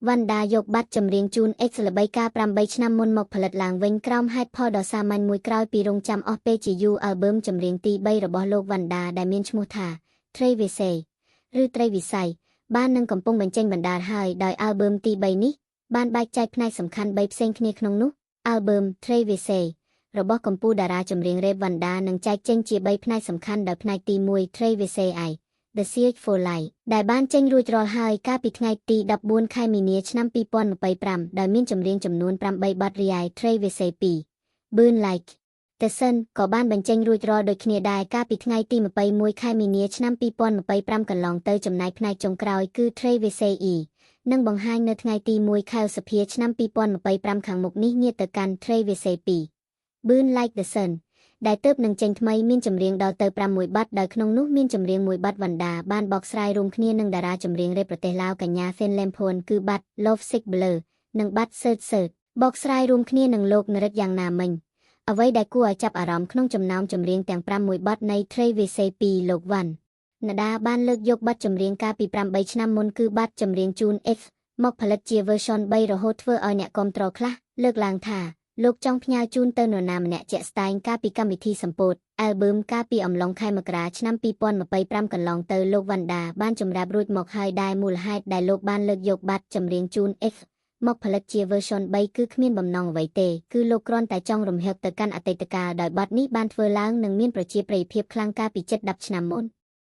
វណ្ណដាយកប័ណ្ណចម្រៀងជូន X ល្បីការ8ឆ្នាំមុនមកផលិតឡើងវិញក្រោមហេតុផលដ៏សាមញ្ញមួយក្រោយពីរងចាំអស់ពេលជាយូរអាល់ប៊ឺមចម្រៀងទី3របស់លោកវណ្ណដាដែលមានឈ្មោះថា Travisay ឬត្រីវិស័យបាននឹងកំពុងបញ្ចេញបណ្ដាលហើយដោយអាល់ប៊ឺមទី3នេះបានបែកចែកផ្នែកសំខាន់3ផ្សេងគ្នាក្នុងនោះអាល់ប៊ឺម Travisay របស់កម្ពុជាតារាចម្រៀងរ៉េបវណ្ណដានឹងចែកចេញជា3ផ្នែកសំខាន់ដោយផ្នែកទី1 Travisay I The Search for Light ដែលបានចេញរួចរាល់ហើយកាលពីថ្ងៃទី14ខែមីនាឆ្នាំ2025ដោយមានចម្រៀងចំនួន8បទរីឯ Travisay 2 Burn Like The Sun ក៏បានបញ្ចេញរួចរាល់ដូចគ្នាដែរកាលពីថ្ងៃទី21ខែមីនាឆ្នាំ2025កន្លងទៅចំណែកផ្នែកចុងក្រោយគឺ Travisay E នឹងបង្ហាញនៅថ្ងៃទី1ខែឧសភាឆ្នាំ2025ខាងមុខនេះងាកទៅកាន់ Travisay 2 Burn Like The Sun ដែលទើបនឹងចេញថ្មីមានចម្រៀងដល់ទៅ6បទដោយក្នុងនោះមានចម្រៀងមួយបទវណ្ណដាបានបកស្រាយរួមគ្នានឹងតារាចម្រៀងរ៉េបប្រទេសឡាវកញ្ញា Fen Lempon គឺបទ Love Sick Blur និងបទ Search បកស្រាយរួមគ្នានឹងលោកនរិទ្ធយ៉ាងណាមិញអ្វីដែលគួរឲ្យចាប់អារម្មណ៍ក្នុងចំណោមចម្រៀងទាំង6បទនៃ Travisay 2លោកវណ្ណដាបានលើកយកបទចម្រៀងកាលពី8ឆ្នាំមុនគឺបទចម្រៀងជូន X មកផលិតជា version 3រហូតធ្វើឲ្យអ្នកគាំទ្រខ្លះលើកឡើងថាលោកចង់ផ្ញើជូនទៅនរណាម្នាក់ជាក់ស្ដែងកាលពីកម្មវិធីសម្ពោធអាល់ប៊ឺមកាលពីអំឡុងខែមករាឆ្នាំ2025កន្លងទៅលោកវណ្ណដាបានចម្រាបរួចមកហើយដែរមូលហេតុដែលលោកបានលើកយកបទចម្រៀងជូន X មកផលិតជា version 3គឺគ្មានបំណងអ្វីទេគឺលោកគ្រាន់តែចង់រំលឹកទៅកាន់អតីតកាលដោយបទនេះបានធ្វើឡើងនិងមានប្រជាប្រិយភាពខ្លាំងកាលពីជិត10ឆ្នាំមុន